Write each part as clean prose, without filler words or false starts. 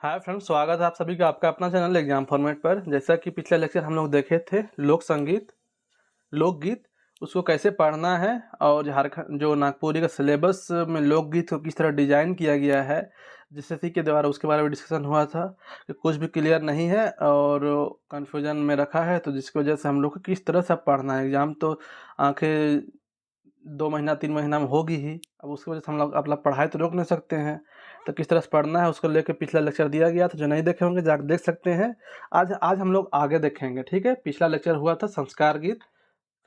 Hi friends, स्वागत है आप सभी का आपका अपना चैनल एग्जाम फॉर्मेट पर। जैसा कि पिछले लेक्चर हम लोग देखे थे लोक संगीत लोकगीत उसको कैसे पढ़ना है, और झारखंड जो नागपुरी का सिलेबस में लोकगीत को किस तरह डिजाइन किया गया है जीएसएससी के द्वारा, उसके बारे में डिस्कशन हुआ था कि कुछ भी क्लियर नहीं है और कंफ्यूजन में रखा है, तो जिसकी वजह से हम लोग को किस तरह से पढ़ना है। एग्जाम तो आखिर 2 महीना 3 महीना में होगी ही, अब उसकी वजह से हम लोग अपना पढ़ाई तो रोक नहीं सकते हैं। तो किस तरह से पढ़ना है उसको लेकर पिछला लेक्चर दिया गया था, जो नहीं देखे होंगे जाकर देख सकते हैं। आज हम लोग आगे देखेंगे, ठीक है। पिछला लेक्चर हुआ था संस्कार गीत।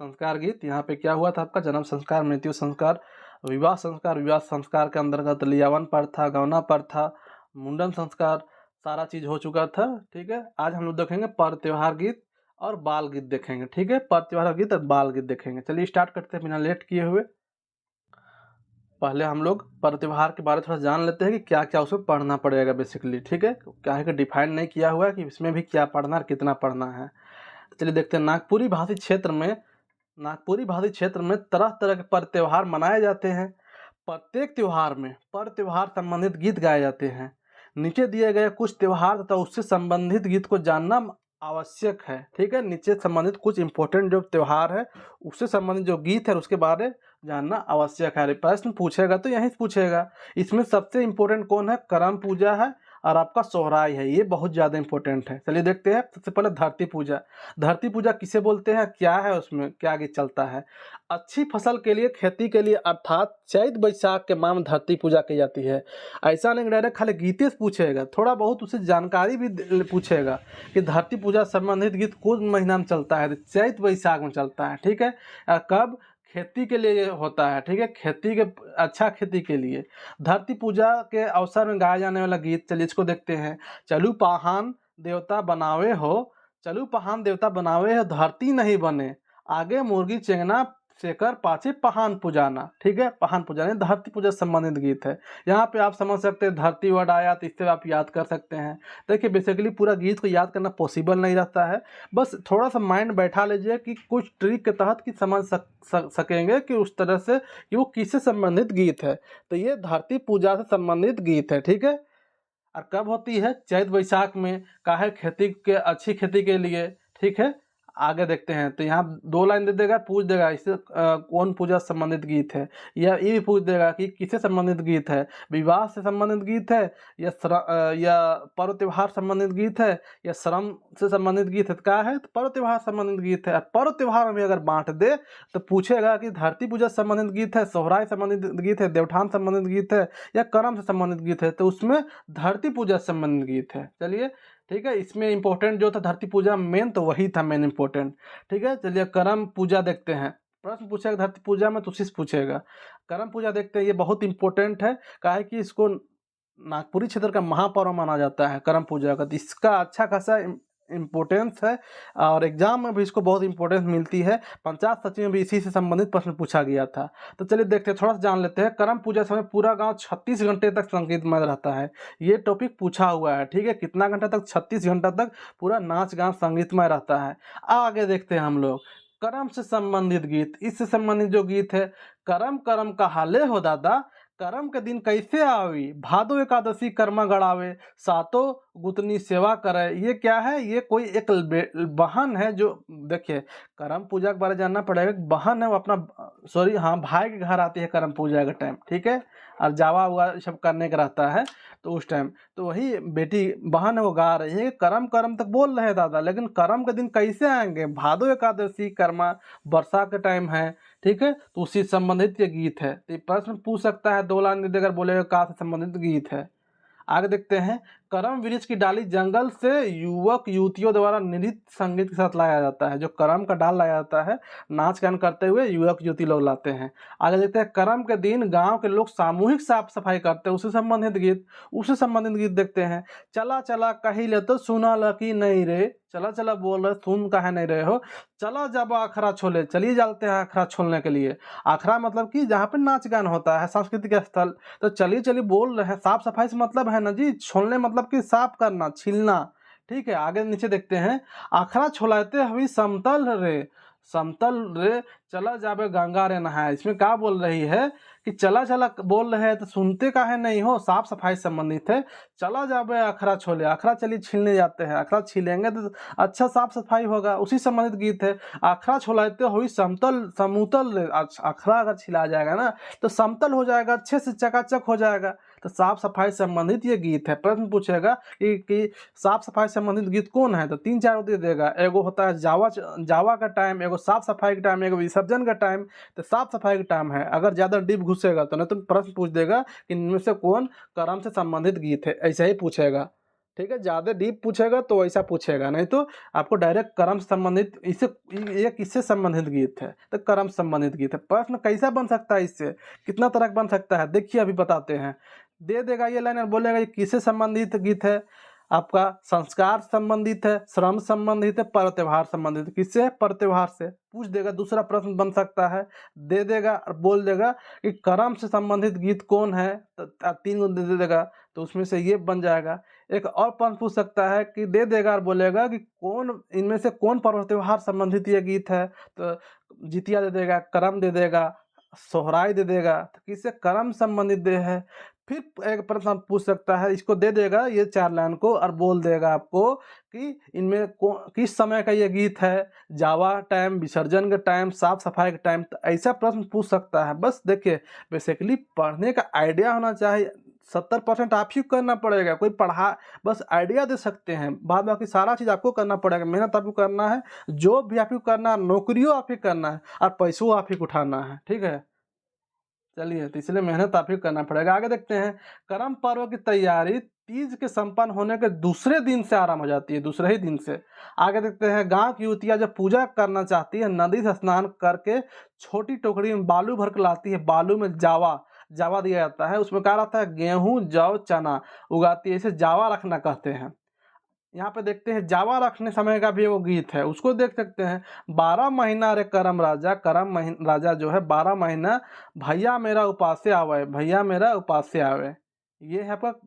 संस्कार गीत यहाँ पे क्या हुआ था, आपका जन्म संस्कार, मृत्यु संस्कार, विवाह संस्कार। विवाह संस्कार के अंतर्गत लियावन प्रथा, गौना प्रथा, मुंडन संस्कार, सारा चीज हो चुका था, ठीक है। आज हम लोग देखेंगे पर त्योहार गीत और बाल गीत देखेंगे, ठीक है। पर त्योहार गीत और बाल गीत देखेंगे। चलिए स्टार्ट करते हैं बिना लेट किए हुए। पहले हम लोग पर त्योहार के बारे में थोड़ा जान लेते हैं कि क्या क्या उसमें पढ़ना पड़ेगा बेसिकली, ठीक है। क्या है कि डिफाइन नहीं किया हुआ है कि इसमें भी क्या पढ़ना और कितना पढ़ना है। तो चलिए देखते हैं। नागपुरी भाषी क्षेत्र में तरह तरह के पर त्योहार मनाए जाते हैं। प्रत्येक त्योहार में पर त्योहार संबंधित गीत गाए जाते हैं। नीचे दिए गए कुछ त्योहार तथा उससे संबंधित गीत को जानना आवश्यक है, ठीक है। नीचे संबंधित कुछ इंपॉर्टेंट जो त्योहार है उससे संबंधित जो गीत है उसके बारे जानना आवश्यक है। प्रश्न पूछेगा तो यहीं से पूछेगा। इसमें सबसे इम्पोर्टेंट कौन है? करम पूजा है और आपका सोहराय है, ये बहुत ज़्यादा इंपॉर्टेंट है। चलिए देखते हैं। सबसे पहले धरती पूजा। धरती पूजा किसे बोलते हैं, क्या है, उसमें क्या गीत चलता है? अच्छी फसल के लिए, खेती के लिए, अर्थात चैत बैसाख के माह में धरती पूजा की जाती है। ऐसा नहीं डायरेक्ट खाली गीते से पूछेगा, थोड़ा बहुत उसे जानकारी भी पूछेगा कि धरती पूजा संबंधित गीत कौन महीना में चलता है। तो चैत बैसाख में चलता है, ठीक है। कब? खेती के लिए होता है, ठीक है। खेती के अच्छा खेती के लिए धरती पूजा के अवसर में गाया जाने वाला गीत, चलिए इसको देखते हैं। चलू पहान देवता बनावे हो, चलू पहान देवता बनावे हो, धरती नहीं बने, आगे मुर्गी चेंगना शेकर पाछे पहान पुजाना, ठीक है। पहान पुजाना धरती पूजा संबंधित गीत है। यहाँ पे आप समझ सकते हैं धरती वर्ड आया तो इससे आप याद कर सकते हैं। देखिए बेसिकली पूरा गीत को याद करना पॉसिबल नहीं रहता है, बस थोड़ा सा माइंड बैठा लीजिए कि कुछ ट्रिक के तहत कि समझ सकेंगे कि उस तरह से कि वो किससे संबंधित गीत है। तो ये धरती पूजा से संबंधित गीत है, ठीक है। और कब होती है? चैत बैसाख में। काहे? खेती के अच्छी खेती के लिए, ठीक है। आगे देखते हैं। तो यहाँ 2 लाइन दे देगा, पूछ देगा इससे कौन पूजा से संबंधित गीत है, या ये भी पूछ देगा कि किससे संबंधित गीत है, विवाह से संबंधित गीत है, या पर्व त्योहार संबंधित गीत है, या श्रम से संबंधित गीत है। तो क्या है? तो पर्व त्योहार संबंधित गीत है। पर्व त्योहार में अगर बांट दे तो पूछेगा कि धरती पूजा संबंधित गीत है, सोहराय संबंधित गीत है, देवठान संबंधित गीत है, या करम से संबंधित गीत है, तो उसमें धरती पूजा से संबंधित गीत है। चलिए ठीक है। इसमें इंपॉर्टेंट जो था धरती पूजा मेन, तो वही था मेन इंपॉर्टेंट, ठीक है। चलिए करम पूजा देखते हैं। प्रश्न पूछेगा धरती पूजा में तो उसी से पूछेगा। करम पूजा देखते हैं, ये बहुत इंपॉर्टेंट है। काहे कि इसको नागपुरी क्षेत्र का महापर्व माना जाता है करम पूजा का, तो इसका अच्छा खासा इम्पोर्टेंस है और एग्जाम में भी इसको बहुत इंपॉर्टेंस मिलती है। पंचायत सचिव में भी इसी से संबंधित प्रश्न पूछा गया था। तो चलिए देखते हैं, थोड़ा सा जान लेते हैं। करम पूजा समय पूरा गांव 36 घंटे तक संगीतमय रहता है। ये टॉपिक पूछा हुआ है, ठीक है। कितना घंटा तक? 36 घंटा तक पूरा नाच गान संगीतमय रहता है। आगे देखते हैं हम लोग करम से संबंधित गीत। इससे संबंधित जो गीत है, करम करम का हाले हो दादा, करम के दिन कैसे आवी, भादो एकादशी कर्मा गड़ावे, सातों गुतनी सेवा करे। ये क्या है? ये कोई एक बहन है जो, देखिए करम पूजा के बारे में जानना पड़ेगा। बहन है वो अपना, सॉरी हाँ, भाई के घर आती है करम पूजा के टाइम, ठीक है। और जावा हुआ सब करने का रहता है तो उस टाइम, तो वही बेटी बहन है वो गा रही है करम करम तक बोल रहे हैं दादा, लेकिन करम के दिन कैसे आएंगे? भादो एकादशी कर्मा, वर्षा के टाइम है, ठीक है। तो उसी से संबंधित ये गीत है। तो ये प्रश्न पूछ सकता है, 2 लाइन दे देकर बोलेगा कहाँ से संबंधित गीत है। आगे देखते हैं। करम वृक्ष की डाली जंगल से युवक युवतियों द्वारा नृत्य संगीत के साथ लाया जाता है। जो करम का डाल लाया जाता है, नाच गान करते हुए युवक युवती लोग लाते हैं। आगे देखते हैं। करम के दिन गांव के लोग सामूहिक साफ सफाई करते हैं, उससे संबंधित गीत देखते हैं। चला चला कही ले तो सुना लकी नहीं रे, चला चला बोल रहे सुन कहे नहीं रहे हो, चला जब आखरा छोले, चलिए जाते हैं आखरा छोलने के लिए। आखरा मतलब कि जहाँ पे नाच गान होता है, सांस्कृतिक स्थल। तो चलिए चलिए बोल रहे हैं, साफ सफाई से मतलब है ना जी, छोलने मतलब कि साफ करना, छीलना, ठीक है। आगे नीचे देखते हैं। आखरा छोलाते हुई समतल रे, समतल रे चला जाबे गंगा रे नहाए। इसमें क्या बोल रही है कि चला चला बोल रहे हैं तो सुनते काहे नहीं हो, साफ सफाई से संबंधित है। चला जाबे अखरा छोले, अखरा चलिए छीलने जाते हैं, अखरा छीलेंगे तो अच्छा साफ सफाई होगा, उसी संबंधित गीत है। अखरा छोलाते हुई समतल समूतल रे, अखरा अगर छिला जाएगा ना तो समतल हो जाएगा, अच्छे से चकाचक हो जाएगा। तो साफ सफाई से संबंधित ये गीत है। प्रश्न पूछेगा कि साफ सफाई से संबंधित गीत कौन है, तो 3-4 दे देगा। एगो होता है जावा जावा का टाइम, एगो साफ सफाई का टाइम, एगो विसर्जन का टाइम। तो साफ सफाई का टाइम है। अगर ज़्यादा डीप घुसेगा तो नहीं तो प्रश्न पूछ देगा कि इनमें से कौन कर्म से संबंधित गीत है, ऐसा ही पूछेगा। ठीक है, ज़्यादा डीप पूछेगा तो ऐसा पूछेगा, नहीं तो आपको डायरेक्ट कर्म से संबंधित, इससे ये किससे संबंधित गीत है तो कर्म से संबंधित गीत है। प्रश्न कैसा बन सकता है, इससे कितना तरह बन सकता है, देखिए अभी बताते हैं। दे देगा ये लाइन और बोलेगा ये किससे संबंधित गीत है, आपका संस्कार संबंधित है, श्रम संबंधित है, पर्व त्योहार संबंधित। किससे है, पर्व त्योहार से। पूछ देगा। दूसरा प्रश्न बन सकता है, दे देगा और बोल देगा कि कर्म से संबंधित गीत कौन है, तो 3 गो दे देगा तो उसमें से ये बन जाएगा। एक और प्रश्न पूछ सकता है कि दे देगा और बोलेगा कि कौन इनमें से कौन पर्व त्योहार संबंधित ये गीत है, तो जितिया दे देगा, करम दे देगा, सोहराई दे देगा, तो किससे कर्म संबंधित दे है। फिर एक प्रश्न पूछ सकता है, इसको दे देगा ये 4 लाइन को और बोल देगा आपको कि इनमें किस समय का ये गीत है, जावा टाइम, विसर्जन का टाइम, साफ सफाई का टाइम। तो ऐसा प्रश्न पूछ सकता है। बस देखिए, बेसिकली पढ़ने का आइडिया होना चाहिए। 70% आप ही करना पड़ेगा, कोई पढ़ा बस आइडिया दे सकते हैं, बाद बाकी सारा चीज़ आपको करना पड़ेगा। मेहनत आपको करना है, जॉब भी आप ही करना है, नौकरियों आप ही करना है और पैसों आप ही उठाना है। ठीक है, चलिए, तो इसलिए मेहनत आप ही करना पड़ेगा। आगे देखते हैं। करम पर्व की तैयारी तीज के संपन्न होने के दूसरे दिन से आरंभ हो जाती है, दूसरे ही दिन से। आगे देखते हैं। गांव की युवतियां जब पूजा करना चाहती है, नदी से स्नान करके छोटी टोकरी में बालू भर के लाती है। बालू में जावा जावा दिया जाता है, उसमें क्या रहता है, गेहूं जौ चना उगाती है, इसे जावा रखना कहते हैं। यहाँ पे देखते हैं जावा रखने समय का भी वो गीत है, उसको देख सकते हैं। 12 महीना रे करम राजा, राजा जो है 12 महीना भैया मेरा उपासे आवे, भैया मेरा उपासे आवे। ये है पर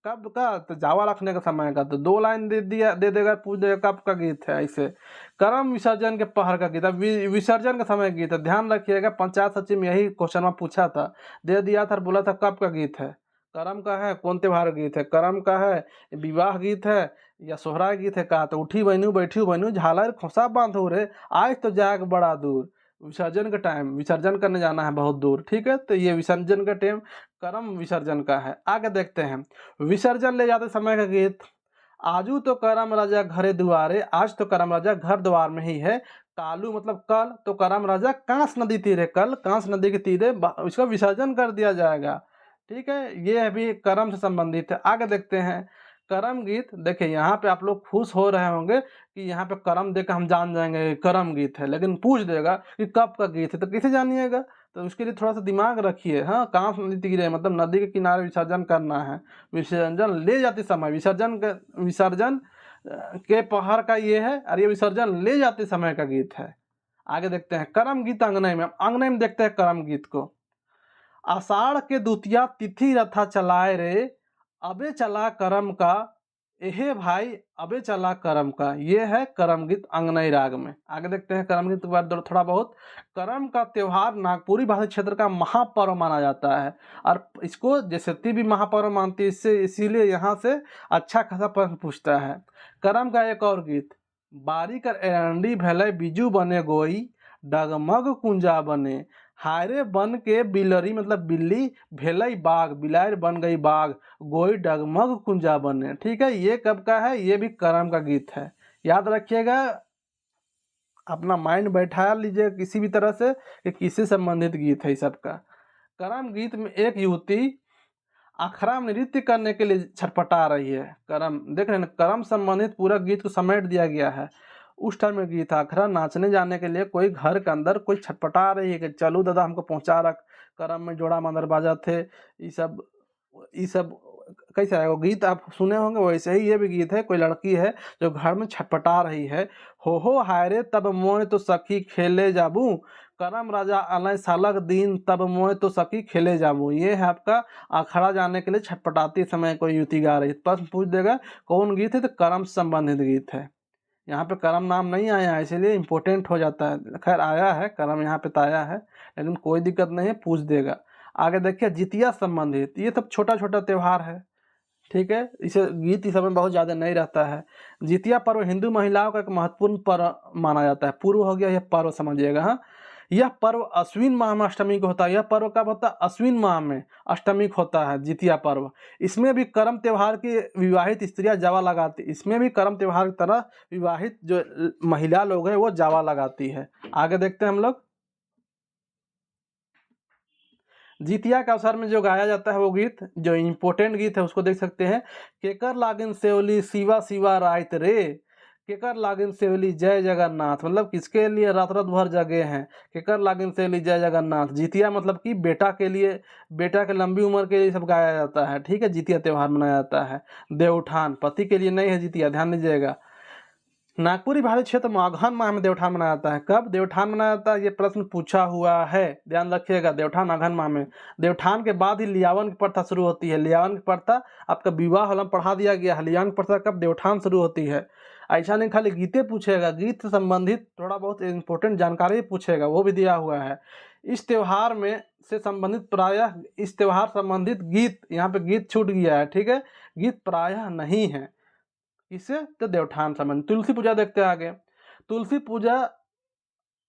कब का, तो जावा रखने का समय का। तो 2 लाइन दे देगा, पूछ देगा कब का गीत है। ऐसे करम विसर्जन के पहर का गीत है, विसर्जन का समय गीत है। ध्यान रखिएगा, पंचायत सचिव में यही क्वेश्चन में पूछा था, दे दिया था, बोला था कब का गीत है। करम का है, कौन त्योहार गीत है, करम का है, विवाह गीत है या सोहराय गीत है। कहा तो उठी बहनू बैठी बहनू झालर खोसा बांधो रे, आज तो जाग बड़ा दूर। विसर्जन का टाइम, विसर्जन करने जाना है बहुत दूर। ठीक है, तो ये विसर्जन का टाइम करम विसर्जन का है। आगे देखते हैं। विसर्जन ले जाते समय का गीत। आजू तो करम राजा घरे दुआरे, आज तो करम राजा घर द्वार में ही है। कालू मतलब कल, तो करम राजा कांस नदी तीरे, कल कांस नदी के तीरे इसका विसर्जन कर दिया जाएगा। ठीक है, ये अभी कर्म से संबंधित है। आगे देखते हैं। कर्म गीत, देखिए यहाँ पे आप लोग खुश हो रहे होंगे कि यहाँ पे कर्म देकर हम जान जाएंगे कर्म गीत है, लेकिन पूछ देगा कि कब का गीत है, तो कैसे जानिएगा। तो उसके लिए थोड़ा सा दिमाग रखिए। हाँ, कांस नदी तीरे मतलब नदी के किनारे विसर्जन करना है। विसर्जन ले जाते समय, विसर्जन के पहर का ये है और ये विसर्जन ले जाते समय का गीत है। आगे देखते हैं। कर्म गीत अंगनई में, अंगनई में देखते हैं कर्म गीत को। आषाढ़ के द्वितीया तिथि रथा चलाए रे, अबे चला करम का, एहे भाई अबे चला करम का। ये है करम गीत अंगनई राग में। आगे देखते हैं करम गीत के बाद थोड़ा बहुत। करम का त्योहार नागपुरी भाषा क्षेत्र का महापर्व माना जाता है और इसको जैसे भी महापर्व मानती है, इससे इसीलिए यहाँ से अच्छा खासा प्रश्न पूछता है। करम का एक और गीत। बारी कर एरंडी भले बीजू बने गोई, डगमग कुंजा बने, हायरे बन के बिलरी मतलब बिल्ली, भेलई बाघ बिलायर बन गई बाघ, गोई डगमग कुंजा बने। ठीक है, ये कब का है, ये भी करम का गीत है। याद रखिएगा, अपना माइंड बैठा लीजिए किसी भी तरह से कि किससे संबंधित गीत है। सबका करम गीत में एक युवती अखरा में नृत्य करने के लिए छटपटा रही है। करम देख रहे हैं, करम संबंधित पूरा गीत को समेट दिया गया है। उस टाइम में गीत अखरा नाचने जाने के लिए कोई घर के अंदर कोई छटपटा रही है कि चलो दादा हमको पहुंचा रख। करम में जोड़ा मंदर बाजा थे, ये सब कैसा है वो गीत आप सुने होंगे, वैसे ही ये भी गीत है। कोई लड़की है जो घर में छटपटा रही है। हो हायरे तब मोए तो सखी खेले जाबू, करम राजा अलय सालक दिन तब मोए तो सखी खेले जाबू। ये है आपका अखड़ा जाने के लिए छटपटाते समय कोई युवती गा रही है। प्रश्न पूछ देगा कौन गीत है, तो करम से संबंधित गीत है। यहाँ पे कर्म नाम नहीं आया है, इसीलिए इम्पोर्टेंट हो जाता है। खैर आया है कर्म यहाँ पे तो आया है, लेकिन कोई दिक्कत नहीं है, पूछ देगा। आगे देखिए जितिया संबंधित, ये सब छोटा छोटा त्यौहार है, ठीक है। इसे गीत इस समय बहुत ज़्यादा नहीं रहता है। जितिया पर्व हिंदू महिलाओं का एक महत्वपूर्ण पर्व माना जाता है। पूर्व हो गया, यह पर्व समझिएगा। हाँ, यह पर्व अश्विन माह में अष्टमी को होता है। यह पर्व कब होता है? अश्विन माह में अष्टमी को होता है जितिया पर्व। इसमें भी कर्म त्यौहार की विवाहित स्त्रियां जावा लगाती, इसमें भी कर्म त्यौहार की तरह विवाहित जो महिला लोग हैं वो जावा लगाती है। आगे देखते हैं हम लोग। जितिया के अवसर में जो गाया जाता है वो गीत, जो इम्पोर्टेंट गीत है उसको देख सकते हैं। केकर लागिन सेवली शिवा शिवा रात रे, केकर लागिन सेवली जय जगन्नाथ, मतलब किसके लिए रात रात भर जगे हैं। केकर लागिन सेवली जय जगन्नाथ, जितिया मतलब कि बेटा के लिए, बेटा के लंबी उम्र के लिए सब गाया जाता है, ठीक है। जितिया त्यौहार मनाया जाता है। देवउठान पति के लिए नहीं है जितिया, ध्यान दीजिएगा। नागपुरी भारत क्षेत्र में अगहन माह में देवठान मनाया जाता है। कब देवठान मनाया जाता है ये प्रश्न पूछा हुआ है, ध्यान रखिएगा। देवठान अगहन माह में। देवठान के बाद ही लियावन की प्रथा शुरू होती है। लियावन की प्रथा आपका विवाह हल पढ़ा दिया गया है। लियावन की प्रथा कब? देवठान शुरू होती है। ऐसा नहीं खाली गीते पूछेगा, गीत से संबंधित थोड़ा बहुत इंपॉर्टेंट जानकारी पूछेगा, वो भी दिया हुआ है। इस त्यौहार में से संबंधित प्रायः, इस त्यौहार संबंधित गीत, यहाँ पे गीत छूट गया है, ठीक है। गीत प्रायः नहीं है। इससे तो देवठान संबंधित। तुलसी पूजा देखते हैं आगे। तुलसी पूजा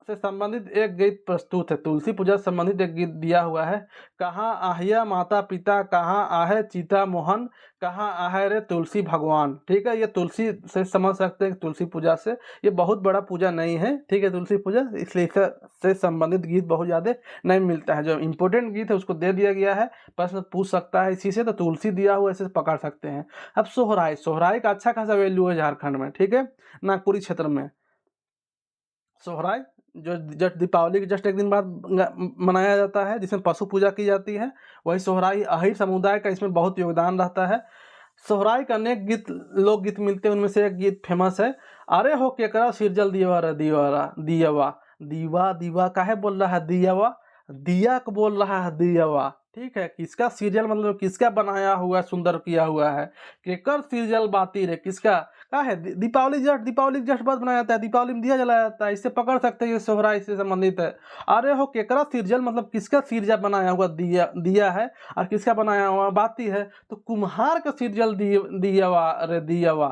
से संबंधित एक गीत प्रस्तुत है। तुलसी पूजा से संबंधित एक गीत दिया हुआ है। कहाँ आहिया माता पिता, कहाँ आहे सीता मोहन, कहाँ आहे रे तुलसी भगवान, ठीक है। ये तुलसी से समझ सकते हैं, तुलसी पूजा से। ये बहुत बड़ा पूजा नहीं है, ठीक है, तुलसी पूजा, इसलिए इससे संबंधित गीत बहुत ज़्यादा नहीं मिलता है। जो इंपॉर्टेंट गीत है उसको दे दिया गया है, प्रश्न पूछ सकता है इसी से, तो तुलसी दिया हुआ ऐसे पकड़ सकते हैं। अब सोहराई, सोहराई का अच्छा खासा वैल्यू है झारखंड में, ठीक है, नागपुरी क्षेत्र में। सोहराई जो जस्ट दीपावली के जस्ट एक दिन बाद मनाया जाता है, जिसमें पशु पूजा की जाती है, वही सोहराई। अहिर समुदाय का इसमें बहुत योगदान रहता है। सोहराई का अनेक गीत, लोकगीत मिलते हैं, उनमें से एक गीत फेमस है। अरे हो केकरा सिरजल दियवा रे दियवा दियवा, दीवा दीवा काहे बोल रहा है दियवा, दिया को बोल रहा है दियवा, ठीक है। किसका सीरियल मतलब किसका बनाया हुआ, सुंदर किया हुआ है। केकर सीरियल बाती रे, किसका का है? दीपावली जस्ट बाद बनाया जाता है, दीपावली में दिया जलाया जाता है, इससे पकड़ सकते हैं ये सोहराई से संबंधित है। अरे हो केकरा सीरियल मतलब किसका सीरियल बनाया हुआ दिया है, और किसका बनाया हुआ बाती है, तो कुम्हार का सीरियल दियावा रे दियावा,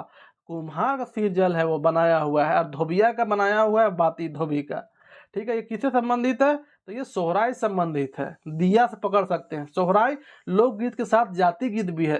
कुम्हार का सीरियल है वो बनाया हुआ है, और धोबिया का बनाया हुआ है बाती, धोबी का, ठीक है। ये किससे संबंधित है? तो ये सोहराई संबंधित है, दिया से पकड़ सकते हैं। सोहराई लोकगीत के साथ जाति गीत भी है।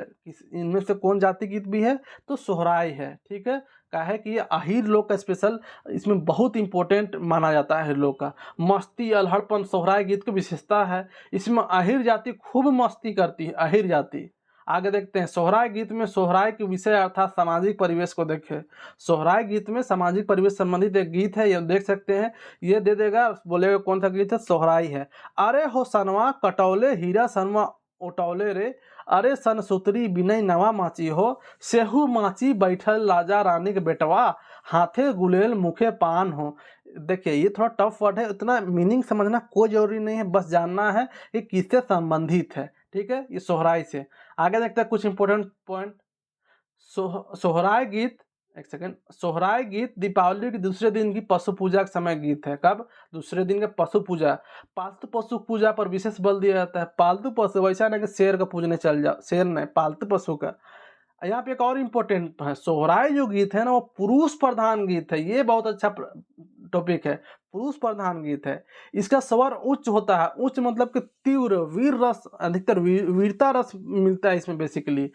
इनमें से कौन जाति गीत भी है? तो सोहराई है, ठीक है। काहे कि ये अहीर लोग का स्पेशल इसमें बहुत इंपॉर्टेंट माना जाता है। अहीर लोग का मस्ती अल्हड़पन सोहराई गीत की विशेषता है। इसमें अहीर जाति खूब मस्ती करती है, अहीर जाति। आगे देखते हैं सोहराई गीत में सोहराई के विषय अर्थात सामाजिक परिवेश को देखें। सोहराई गीत में सामाजिक परिवेश संबंधित एक गीत है, ये देख सकते हैं। ये दे देगा, बोलेगा कौन सा गीत है, सोहराई है। अरे हो सनवा कटौले हीरा सनवा उटौले रे, अरे सन सुतरी बिनय नवा माची हो, सेहू माची बैठल राजा रानी के बेटवा, हाथे गुलेल मुखे पान हो। देखिए ये थोड़ा टफ वर्ड है, इतना मीनिंग समझना कोई जरूरी नहीं है, बस जानना है कि किससे संबंधित है, ठीक है। ये सोहराई से। आगे देखते हैं कुछ इंपॉर्टेंट पॉइंट। सोहराई गीत, एक सेकेंड, सोहराई गीत दीपावली के दूसरे दिन की पशु पूजा के समय गीत है। कब? दूसरे दिन के पशु पूजा, पालतू पशु पूजा पर विशेष बल दिया जाता है। पालतू पशु, वैसा नहीं कि शेर का पूजने चल जाओ, शेर नहीं, पालतू पशु का। यहाँ पे एक और इम्पोर्टेंट है, सोहराई जो गीत है ना वो पुरुष प्रधान गीत है। ये बहुत अच्छा टॉपिक है, पुरुष प्रधान गीत है। इसका स्वर उच्च होता है, उच्च मतलब कि तीव्र वीर रस, अधिकतर वीरता रस मिलता है इसमें बेसिकली।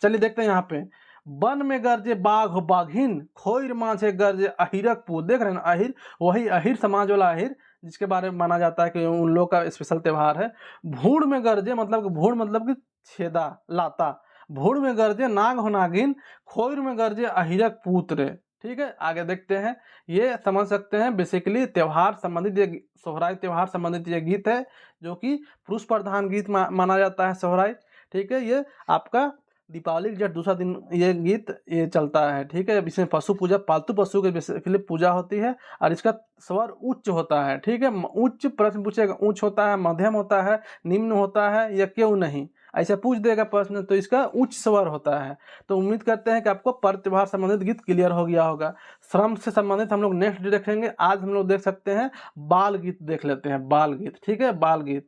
चलिए देखते हैं यहाँ पे। वन में गरजे बाघ बाघिन, खोइर मांझे गरजे अहिरक पूत। देख रहे हैं ना, अहिर, वही अहिर समाज वाला अहिर जिसके बारे में माना जाता है कि उन लोग का स्पेशल त्यौहार है। भूड़ में गरजे मतलब भूड़ मतलब कि छेदा लाता, भूड़ में गरजे नाग हो नागिन, खोइर में गरजे अहिरक पुत्र, ठीक है। आगे देखते हैं, ये समझ सकते हैं बेसिकली त्यौहार संबंधित, ये सोहराई त्यौहार संबंधित ये गीत है जो कि पुरुष प्रधान गीत माना जाता है सोहराई, ठीक है। ये आपका दीपावली के जब दूसरा दिन ये गीत ये चलता है, ठीक है। इसमें पशु पूजा, पालतू पशु के बेसिकली पूजा होती है, और इसका स्वर उच्च होता है, ठीक है। उच्च प्रश्न पूछेगा, उच्च होता है, मध्यम होता है, निम्न होता है, या क्यों नहीं। ऐसा पूछ देगा प्रश्न, तो इसका उच्च स्वर होता है। तो उम्मीद करते हैं कि आपको पर्व त्योहार संबंधित गीत क्लियर हो गया होगा। श्रम से संबंधित हम लोग नेक्स्ट देखेंगे। आज हम लोग देख सकते हैं बाल गीत, देख लेते हैं बाल गीत। ठीक है, बाल गीत,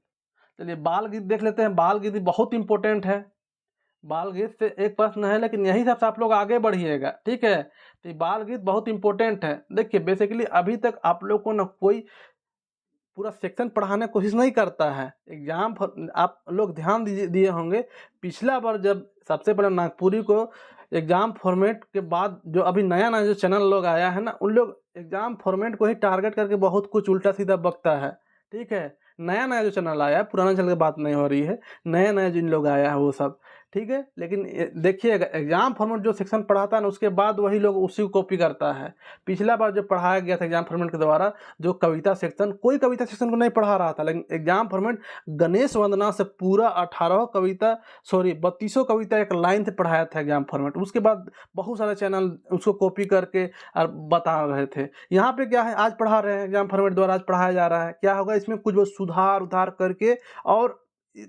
चलिए बाल गीत देख लेते हैं। बाल गीत बहुत इंपॉर्टेंट है। बाल गीत से एक प्रश्न है, लेकिन यही सब से आप लोग आगे बढ़िएगा। ठीक है, तो बाल गीत बहुत इंपॉर्टेंट है। देखिए बेसिकली अभी तक आप लोग को ना कोई पूरा सेक्शन पढ़ाने की कोशिश नहीं करता है। एग्जाम आप लोग ध्यान दिए होंगे, पिछला बार जब सबसे पहले नागपुरी को एग्जाम फॉर्मेट के बाद जो अभी नया नया जो चैनल लोग आया है ना, उन लोग एग्जाम फॉर्मेट को ही टारगेट करके बहुत कुछ उल्टा सीधा बकता है। ठीक है, नया नया जो चैनल आया है, पुराना चैनल की बात नहीं हो रही है, नया नया जिन लोग आया है वो सब। ठीक है, लेकिन देखिएगा एग्जाम फॉर्मेट जो सेक्शन पढ़ाता है ना, उसके बाद वही लोग उसी को कॉपी करता है। पिछला बार जो पढ़ाया गया था एग्जाम फॉर्मेट के द्वारा, जो कविता सेक्शन, कोई कविता सेक्शन को नहीं पढ़ा रहा था, लेकिन एग्जाम फॉर्मेट गणेश वंदना से पूरा 32 कविता एक लाइन से पढ़ाया था एग्जाम फॉर्मेट। उसके बाद बहुत सारे चैनल उसको कॉपी करके और बता रहे थे। यहाँ पे क्या है, आज पढ़ा रहे हैं एग्जाम फॉर्मेट द्वारा, आज पढ़ाया जा रहा है। क्या होगा इसमें, कुछ बहुत सुधार उधार करके, और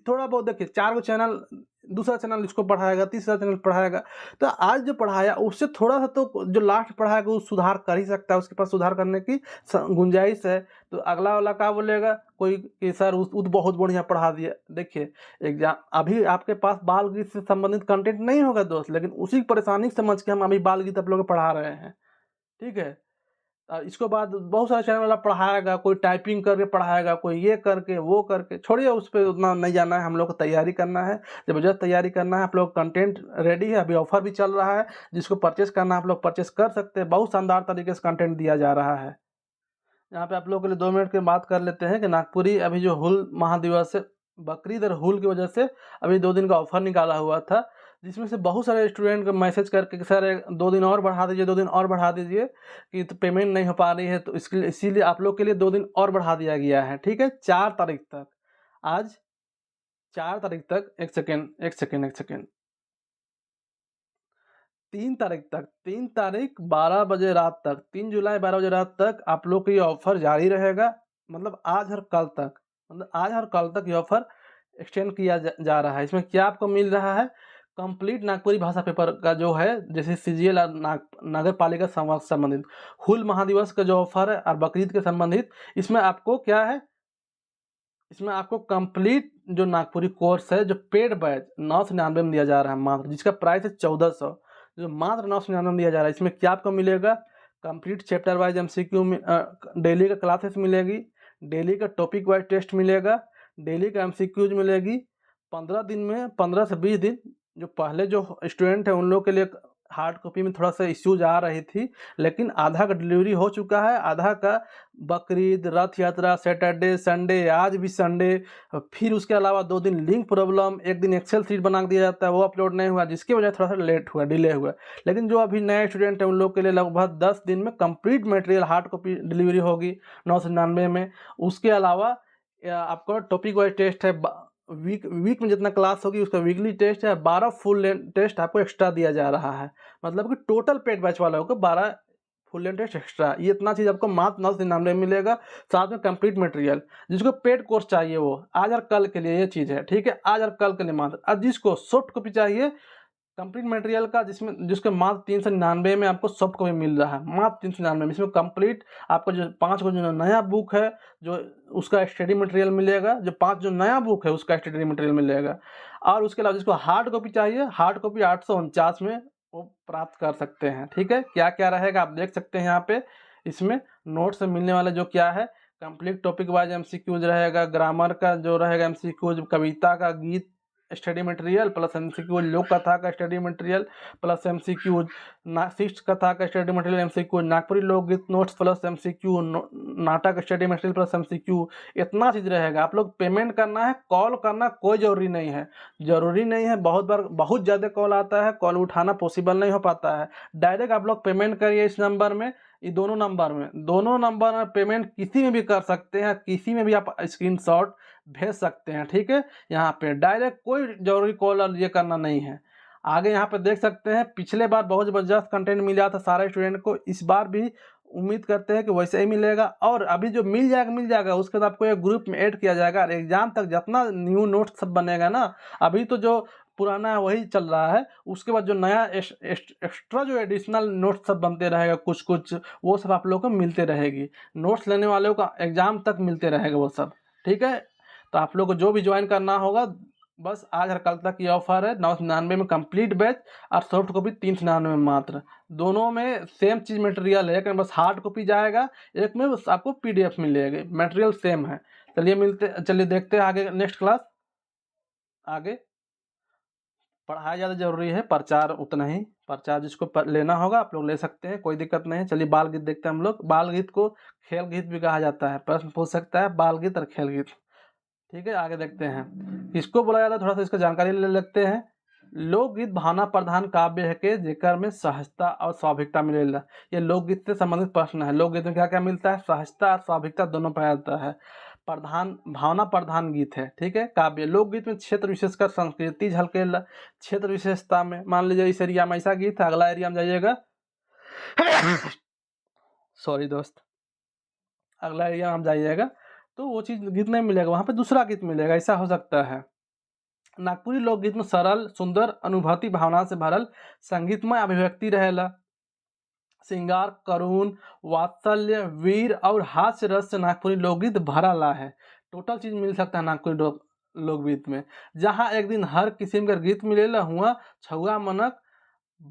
थोड़ा बहुत देखिए 4 गो चैनल, दूसरा चैनल इसको पढ़ाएगा, तीसरा चैनल पढ़ाएगा। तो आज जो पढ़ाया उससे थोड़ा सा तो जो लास्ट पढ़ाएगा वो सुधार कर ही सकता है, उसके पास सुधार करने की गुंजाइश है। तो अगला वाला क्या बोलेगा कोई कि सर वो तो बहुत बढ़िया पढ़ा दिया। देखिए एग्जाम अभी आपके पास बाल गीत से संबंधित कंटेंट नहीं होगा दोस्त, लेकिन उसी परेशानी समझ के हम अभी बाल गीत आप लोग को पढ़ा रहे हैं। ठीक है, इसके बाद बहुत सारे चैनल वाला पढ़ाएगा, कोई टाइपिंग करके पढ़ाएगा, कोई ये करके वो करके। छोड़िए उस पर उतना नहीं जाना है, हम लोग को तैयारी करना है, ज़बरदस्त तैयारी करना है। आप लोग कंटेंट रेडी है, अभी ऑफर भी चल रहा है, जिसको परचेस करना है आप लोग परचेस कर सकते हैं। बहुत शानदार तरीके से कंटेंट दिया जा रहा है। यहाँ पे आप लोगों के लिए 2 मिनट की बात कर लेते हैं कि नागपुरी अभी जो हुल महादिवस है, बकरीद और हुल की वजह से अभी 2 दिन का ऑफर निकाला हुआ था, जिसमें से बहुत सारे स्टूडेंट को मैसेज करके कि सर 2 दिन और बढ़ा दीजिए, 2 दिन और बढ़ा दीजिए, कि तो पेमेंट नहीं हो पा रही है। तो इसके लिए, इसीलिए आप लोग के लिए 2 दिन और बढ़ा दिया गया है। ठीक है, 4 तारीख तक। आज 4 तारीख तक, एक सेकेंड 3 तारीख तक, 3 तारीख 12 बजे रात तक, 3 जुलाई 12 बजे रात तक आप लोग का ये ऑफर जारी रहेगा। मतलब आज और कल तक, मतलब आज और कल तक ये ऑफर एक्सटेंड किया जा रहा है। इसमें क्या आपको मिल रहा है, कंप्लीट नागपुरी भाषा पेपर का जो है, जैसे सीजीएल और नगर पालिका संबंधित हुल महादिवस का जो ऑफर है और बकरीद के संबंधित, इसमें आपको क्या है, इसमें आपको कंप्लीट जो नागपुरी कोर्स है, जो पेड बैच 999 में दिया जा रहा है मात्र, जिसका प्राइस है 1400, जो मात्र 999 में दिया जा रहा है। इसमें क्या आपको मिलेगा, कंप्लीट चैप्टर वाइज एमसीक्यू में डेली का क्लासेस मिलेगी, डेली का टॉपिक वाइज टेस्ट मिलेगा, डेली का एमसीक्यूज मिलेगी। 15 दिन में 15 से 20 दिन जो पहले जो स्टूडेंट है उन लोगों के लिए हार्ड कॉपी में थोड़ा सा इश्यूज आ रही थी, लेकिन आधा का डिलीवरी हो चुका है, आधा का बकरीद, रथ यात्रा, सैटरडे, संडे, आज भी संडे, फिर उसके अलावा 2 दिन लिंक प्रॉब्लम, एक दिन एक्सेल शीट बना दिया जाता है, वो अपलोड नहीं हुआ, जिसकी वजह से थोड़ा सा लेट हुआ, डिले हुआ। लेकिन जो अभी नए स्टूडेंट हैं उन लोग के लिए लगभग 10 दिन में complete material hard copy delivery होगी 999 में। उसके अलावा आपका टॉपिक वाइज टेस्ट है, वीक में जितना क्लास होगी उसका वीकली टेस्ट है, 12 फुल लेंथ टेस्ट आपको एक्स्ट्रा दिया जा रहा है। मतलब कि टोटल पेड बैच वाला होगा 12 फुल लेंथ टेस्ट एक्स्ट्रा। ये इतना चीज़ आपको मात्र 999 में मिलेगा, साथ में कंप्लीट मटेरियल। जिसको पेड कोर्स चाहिए वो आज और कल के लिए ये चीज़ है। ठीक है, आज और कल के लिए मात्र। और जिसको सॉफ्ट कॉपी चाहिए कंप्लीट मटेरियल का, जिसके मात्र 399 में आपको सॉफ्ट कॉपी मिल रहा है, मात्र 399 में। इसमें कंप्लीट आपको जो 5 को जो नया बुक है जो उसका स्टडी मटेरियल मिलेगा, जो 5 जो नया बुक है उसका स्टडी मटेरियल मिलेगा। और उसके अलावा जिसको हार्ड कॉपी चाहिए, हार्ड कॉपी 849 में वो प्राप्त कर सकते हैं। ठीक है, क्या क्या रहेगा आप देख सकते हैं यहाँ पे। इसमें नोट्स मिलने वाला जो क्या है, कंप्लीट टॉपिक वाइज एमसीक्यूज रहेगा, ग्रामर का जो रहेगा एमसीक्यूज, कविता का गीत स्टडी मटेरियल प्लस एमसीक्यूज, लोक कथा का स्टडी मटेरियल प्लस एमसीक्यूज, शिष्ट कथा का स्टडी मटेरियल एमसीक्यूज, नागपुरी लोकगीत नोट्स प्लस एमसीक्यू, नाटक स्टडी मटेरियल प्लस एमसीक्यू। इतना चीज़ रहेगा। आप लोग पेमेंट करना है, कॉल करना कोई ज़रूरी नहीं है, बहुत बार बहुत ज़्यादा कॉल आता है, कॉल उठाना पॉसिबल नहीं हो पाता है। डायरेक्ट आप लोग पेमेंट करिए इस नंबर में, ये दोनों नंबर में पेमेंट किसी में भी कर सकते हैं, किसी में भी आप स्क्रीनशॉट भेज सकते हैं। ठीक है, यहाँ पे डायरेक्ट कोई जरूरी कॉल और ये करना नहीं है। आगे यहाँ पे देख सकते हैं पिछले बार बहुत ज़बरदस्त कंटेंट मिला था सारे स्टूडेंट को, इस बार भी उम्मीद करते हैं कि वैसे ही मिलेगा। और अभी जो मिल जाएगा उसके बाद आपको एक ग्रुप में ऐड किया जाएगा और एग्जाम तक जितना न्यू नोट सब बनेगा ना, अभी तो जो पुराना है वही चल रहा है, उसके बाद जो नया एक्स्ट्रा जो एडिशनल नोट्स सब बनते रहेगा कुछ कुछ, वो सब आप लोगों को मिलते रहेगी। नोट्स लेने वालों का एग्जाम तक मिलते रहेगा वो सब, ठीक है। तो आप लोग को जो भी ज्वाइन करना होगा, बस आज और कल तक ये ऑफर है। 999 में कंप्लीट बैच और सॉफ्ट कॉपी 399 में मात्र। दोनों में सेम चीज़ मटेरियल है, लेकिन बस हार्ड कॉपी जाएगा, एक में बस आपको PDF मिलेगी, मटेरियल सेम है। चलिए देखते हैं आगे नेक्स्ट क्लास। आगे पढ़ाई ज़्यादा जरूरी है, प्रचार उतना ही। प्रचार जिसको लेना होगा आप लोग ले सकते हैं, कोई दिक्कत नहीं है। चलिए बाल गीत देखते हैं हम लोग। बाल गीत को खेल गीत भी कहा जाता है, प्रश्न पूछ सकता है बाल गीत और खेल गीत, ठीक है। आगे देखते हैं किसको बोला जाता है, थोड़ा सा इसका जानकारी ले लेते हैं। लोकगीत भावना प्रधान काव्य है के जेकर में सहजता और स्वाभाविकता मिलेला। ये लोकगीत से संबंधित प्रश्न है। लोकगीत में क्या क्या मिलता है, सहजता और स्वाभाविकता दोनों पाया जाता है। प्रधान भावना प्रधान गीत है, ठीक है। काव्य लोकगीत में क्षेत्र विशेषकर संस्कृति झलकेला। क्षेत्र विशेषता में मान लीजिए इस एरिया में ऐसा गीत है, अगला एरिया में जाइएगा सॉरी दोस्त, अगला एरिया में आप जाइएगा तो वो चीज़ गीत नहीं मिलेगा, वहाँ पे दूसरा गीत मिलेगा, ऐसा हो सकता है। नागपुरी लोकगीत में सरल सुंदर अनुभूति भावना से भरल संगीतमय अभिव्यक्ति रहेला। श्रृंगार करुण वात्सल्य वीर और हास्य रस से नागपुरी लोकगीत भरा है। टोटल चीज मिल सकता है नागपुरी लोकगीत में। जहाँ एक दिन हर किस्म का गीत मिलेला हुआ छुआ मनक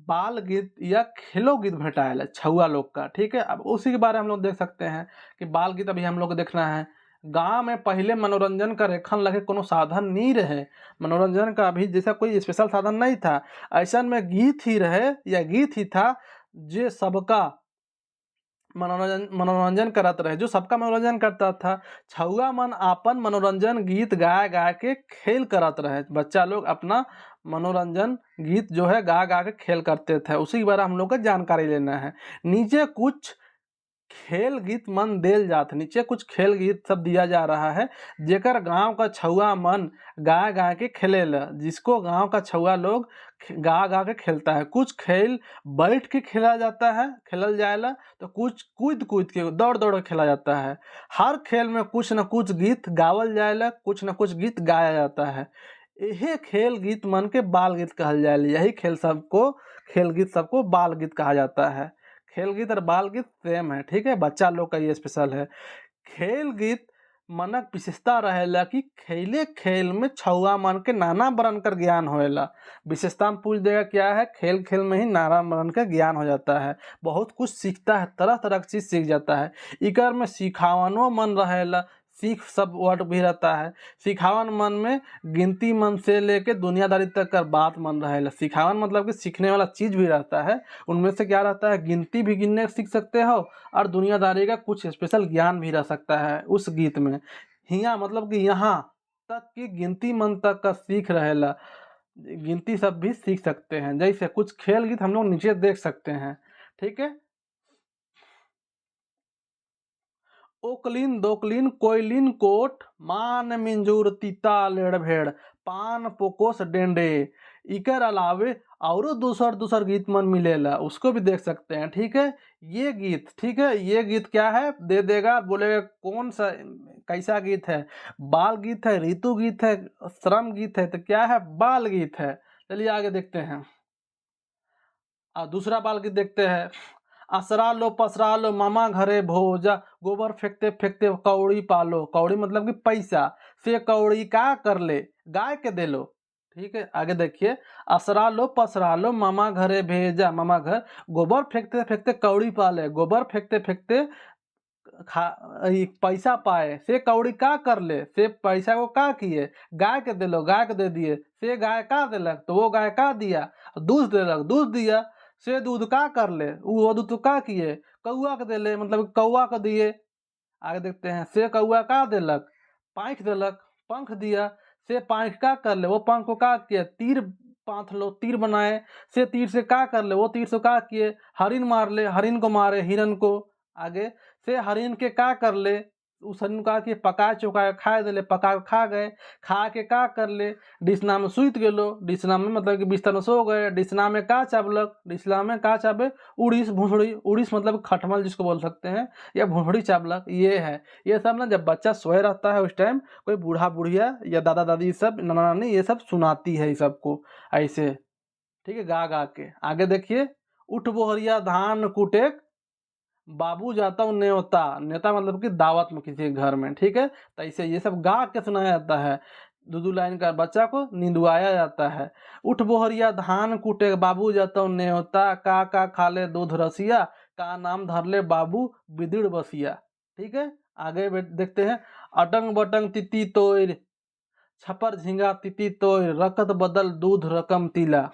बाल गीत या खेलो गीत भेटाएला छुआ लोग का, ठीक है। अब उसी के बारे में हम लोग देख सकते हैं कि बाल गीत अभी हम लोग को देखना है। गांव में पहले मनोरंजन का रेखन लगे कोनो साधन नहीं रहे, मनोरंजन का अभी जैसा कोई स्पेशल साधन नहीं था, ऐसा में गीत ही रहे या गीत ही था जो सबका मनोरंजन करत रहे, जो सबका मनोरंजन करता था। छुआ मन आपन मनोरंजन गीत गा के खेल करत रहे, बच्चा लोग अपना मनोरंजन गीत जो है गा के खेल करते थे। उसी के बारे में हम लोग को जानकारी लेना है। नीचे कुछ खेल गीत मन देल जात, नीचे कुछ खेल गीत सब दिया जा रहा है जेकर गांव का छुआ मन गा के खेलेला, जिसको गांव का छुआ लोग गा के खेलता है। कुछ खेल बैठ के खेला जाता है, खेलल जाएला, तो कुछ कूद के दौड़ के खेला जाता है। हर खेल में कुछ न कुछ गीत गावल जाएला, कुछ न कुछ गीत गाया जाता है। यही खेल गीत मन के बाल गीत कहल जाएला। यही खेल गीत सबको बाल गीत कहा जाता है। खेल गीत और बाल गीत सेम है, ठीक है। बच्चा लोग का ये स्पेशल है। खेल गीत मनक विशेषता रहेला कि खेल में छुआ मन के नाना बरन कर ज्ञान होएला। विशेषता में पूछ देगा क्या है, खेल में ही नाना बरन का ज्ञान हो जाता है, बहुत कुछ सीखता है, तरह तरह की चीज सीख जाता है। इकर में सिखावनो मन रहेला, सीख सब वर्ड भी रहता है। सिखावन मन में गिनती मन से लेके दुनियादारी तक का बात मन रहेला। सिखावन मतलब कि सीखने वाला चीज भी रहता है, उनमें से क्या रहता है, गिनती भी गिनने सीख सकते हो और दुनियादारी का कुछ स्पेशल ज्ञान भी रह सकता है उस गीत में। हिया मतलब कि यहाँ तक की गिनती मन तक का सीख रहेला, गिनती सब भी सीख सकते हैं। जैसे कुछ खेल गीत हम लोग नीचे देख सकते हैं, ठीक है। ओकलिन दोकलिन कोयलिन कोट मान मिंजूर तीता लेड़ भेड़ पान पोकोस डेंडे। इकर अलावे और दूसर गीत मन मिलेला, उसको भी देख सकते हैं, ठीक है। ये गीत, ठीक है, ये गीत क्या है दे देगा, बोलेगा कौन सा कैसा गीत है, बाल गीत है, ऋतु गीत है, श्रम गीत है, तो क्या है, बाल गीत है। चलिए आगे देखते हैं। दूसरा बाल गीत देखते हैं। असरा लो पसरा लो मामा घरे भोजा गोबर फेंकते फेंकते कौड़ी पालो। कौड़ी मतलब कि पैसा से कौड़ी का कर ले गाय के दे लो, ठीक है। आगे देखिए, असरा लो पसरा लो मामा घरे भेजा, मामा घर गोबर फेंकते फेंकते कौड़ी पाले, गोबर फेंकते फेंकते पैसा पाए, से कौड़ी का कर ले, से पैसा को का किए, गाय के दे लो, गाय के दे दिए, से गाय का देलक, तो वो गाय का दिया, दूध देलक, दूध दिया, से दूध का कर ले, वो दूध का किए, कौआ के देले मतलब कौआ के दिए। आगे देखते हैं, से कौआ का देलक, पाँख देलक, पंख दिया, से पाँख का कर ले, वो पंख को का किए, तीर पाँथ लो, तीर बनाए, से तीर से का कर ले, वो तीर से का किए, हरिन मार ले, हरिन को मारे हिरन को। आगे से हरिन के का कर ले, उस ने कहा कि पका चुका खाए दिले, पका के खा गए, खा के का कर ले, डिसना में सुत गेलो, डिसना में मतलब कि बिस्तर में सो गए, डिसना में का चाबलक, डिसना में का चाबे उड़ीस भूसड़ी, उड़ीस मतलब खटमल जिसको बोल सकते हैं, या भूसड़ी चाबलक, ये है। ये सब ना जब बच्चा सोए रहता है उस टाइम कोई बूढ़ा बुढ़िया या दादा दादी सब नाना नानी ये सब सुनाती है, ये सबको ऐसे, ठीक है, गा गा के। आगे देखिए, उठ बोहरिया धान कुटे बाबू जाता हूँ न्योता, न्योता मतलब कि दावत में किसी के घर में, ठीक है। तो ऐसे ये सब गा के सुनाया जाता है, दो लाइन का बच्चा को नींदवाया जाता है। उठ बोहरिया धान कूटे बाबू जाता हूँ न्योता, का खा ले दूध रसिया, का नाम धर ले बाबू बिदिड़ बसिया, ठीक है। आगे देखते हैं, अटंग बटंग तिती तोर छपर झिंगा तिती तोर रकत बदल दूध रकम तिला।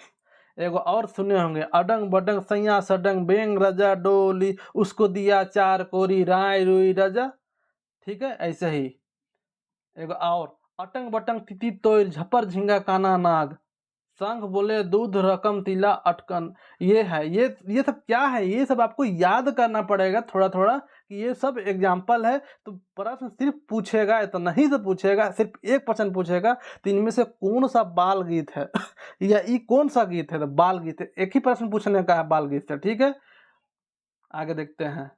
एगो और सुने होंगे, अडंग बडंग सैया सडंग बेंग रजा डोली उसको दिया चार कोरी राय रुई रजा, ठीक है। ऐसे ही एगो और, अटंग बटंग तिती तोर झपर झिंगा काना नाग, संख बोले दूध रकम तिला अटकन। ये है, ये सब क्या है, ये सब आपको याद करना पड़ेगा थोड़ा थोड़ा कि ये सब एग्जाम्पल है। तो प्रश्न सिर्फ पूछेगा, इतना ही से पूछेगा, सिर्फ एक प्रश्न पूछेगा, तो इनमें से कौन सा बाल गीत है या ये कौन सा गीत है, तो बाल गीत है, एक ही प्रश्न पूछने का है बाल गीत से, ठीक है। आगे देखते हैं,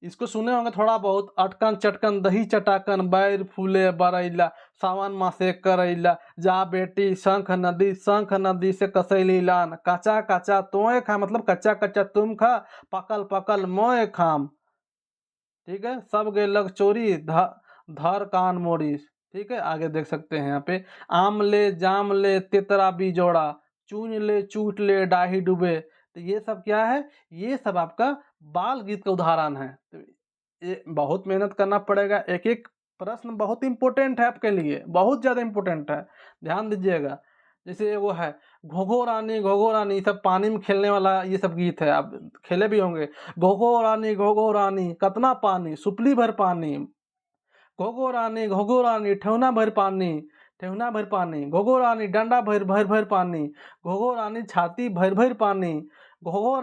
इसको सुने होंगे थोड़ा बहुत, अटकन चटकन दही चटाकन बैर फूले बरैला सावन मासे करैला, जा बेटी शंख नदी से कसैली लान, कच्चा कच्चा तोए खा मतलब कच्चा कच्चा तुम खा, पकल पकल मोए खाम, ठीक है। सब गेलक चोरी धर कान मोरिस, ठीक है। आगे देख सकते हैं यहाँ पे, आम ले जाम ले तेतरा बिजोड़ा, चून ले चूट ले डाही डूबे। तो ये सब क्या है, ये सब आपका बाल गीत का उदाहरण है। तो ये बहुत मेहनत करना पड़ेगा, एक एक प्रश्न बहुत इंपॉर्टेंट है आपके लिए, बहुत ज़्यादा इंपॉर्टेंट है, ध्यान दीजिएगा। जैसे वो है, घोघो रानी, ये सब पानी में खेलने वाला ये सब गीत है, आप खेले भी होंगे। घोघो रानी कतना पानी सुपली भर पानी, घोघो रानी ठेहुना भर पानी, घोघो रानी डंडा भर भर भर पानी, घोघो रानी छाती भर भर पानी, घोघो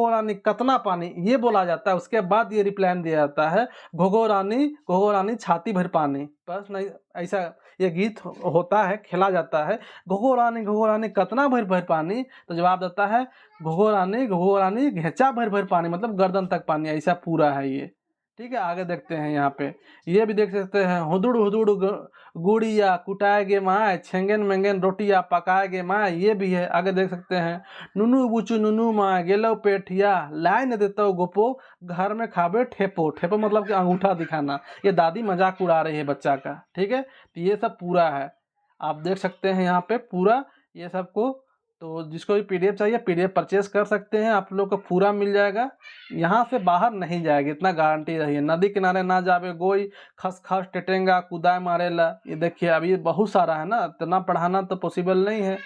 रानी कतना पानी, ये बोला जाता है। उसके बाद ये रिप्लाई दिया जाता है, घोघो रानी छाती भर पानी। बस नहीं, ऐसा ये गीत होता है, खेला जाता है। घोघो रानी कतना भर भर पानी, तो जवाब देता है घोघो रानी घेचा भर भर पानी, मतलब गर्दन तक पानी, ऐसा पूरा है ये, ठीक है। आगे देखते हैं यहाँ पे, ये भी देख सकते हैं, हुदुड़ हुदुड़ गुड़िया कुटाएगे माए, छेंगन मेंगन रोटिया पकाएगे माए, ये भी है। आगे देख सकते हैं, नुनू बुचू नुनू माए गेलो पेठिया, लाए न देता गोपो घर में खाबे ठेपो, ठेपो मतलब कि अंगूठा दिखाना, ये दादी मजाक उड़ा रही है बच्चा का, ठीक है। तो ये सब पूरा है, आप देख सकते हैं यहाँ पे पूरा ये सबको। तो जिसको भी पीडीएफ चाहिए पीडीएफ परचेस कर सकते हैं, आप लोग को पूरा मिल जाएगा, यहाँ से बाहर नहीं जाएगी, इतना गारंटी रही है। नदी किनारे ना जावे गोई, खस खस टेटेंगा कुदाए मारेला, ये देखिए अभी बहुत सारा है ना, इतना पढ़ाना तो पॉसिबल नहीं है,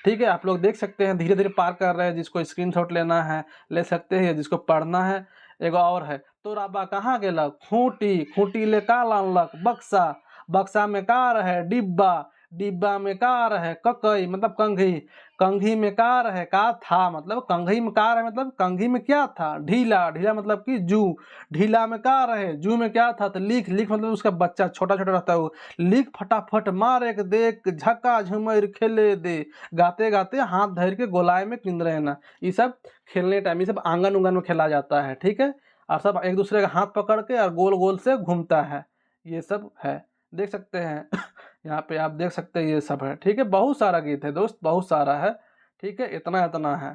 ठीक है। आप लोग देख सकते हैं धीरे धीरे पार कर रहे हैं, जिसको स्क्रीनशॉट लेना है ले सकते हैं, जिसको पढ़ना है। एगो और है, तो राबा कहाँ गेलक खूंटी, खूंटी ले का लानलक बक्सा, बक्सा में का रहे डिब्बा, डिब्बा में का रहे ककई मतलब कंघी, कंघी में का रहे का था मतलब कंघी में का रहे मतलब कंघी में क्या था, ढीला, ढीला मतलब कि जू, ढीला में का रहे जू में क्या था, तो लिख, लिख मतलब उसका बच्चा छोटा छोटा रहता है वो, लिख फटाफट मार एक देख झक्का झुमर खेले दे, गाते गाते हाथ धर के गोलाय में किंदरे ना, ये सब खेलने टाइम ये सब आंगन उंगन में खेला जाता है, ठीक है। और सब एक दूसरे का हाथ पकड़ के और गोल गोल से घूमता है, ये सब है, देख सकते हैं यहाँ पे आप देख सकते हैं ये सब है, ठीक है। बहुत सारा गीत है दोस्त, बहुत सारा है, ठीक है, इतना इतना है।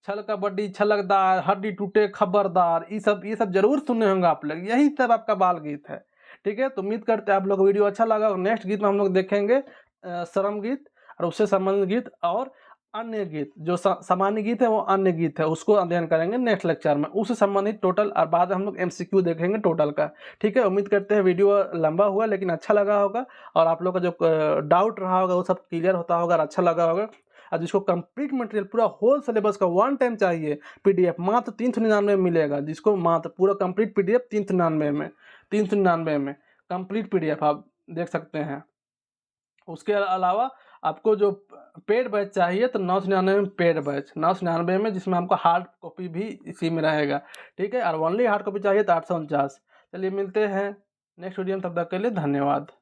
छल कबड्डी छलकदार हड्डी टूटे खबरदार, ये सब जरूर सुने होंगे आप लोग, यही सब आपका बाल गीत है, ठीक है। तो उम्मीद करते हैं आप लोग वीडियो अच्छा लगा, और नेक्स्ट गीत में हम लोग देखेंगे शर्म गीत और उससे संबंधित गीत और अन्य गीत, जो सामान्य गीत है वो अन्य गीत है, उसको अध्ययन करेंगे नेक्स्ट लेक्चर में, उससे संबंधित टोटल, और बाद में हम लोग एमसीक्यू देखेंगे टोटल का, ठीक है। उम्मीद करते हैं वीडियो लंबा हुआ लेकिन अच्छा लगा होगा, और आप लोग का जो डाउट रहा होगा वो सब क्लियर होता होगा और अच्छा लगा होगा। और जिसको कंप्लीट मटेरियल पूरा होल सिलेबस का वन टाइम चाहिए पीडीएफ, मात्र 399 में मिलेगा, जिसको मात्र पूरा कंप्लीट पीडीएफ 399 में कंप्लीट पीडीएफ आप देख सकते हैं। उसके अलावा आपको जो पेड बैच चाहिए तो 999 में पेड बैच, 999 में, जिसमें हमको हार्ड कॉपी भी इसी में रहेगा, ठीक है। और ओनली हार्ड कॉपी चाहिए तो 849। चलिए मिलते हैं नेक्स्ट वीडियो में, तब तक के लिए धन्यवाद।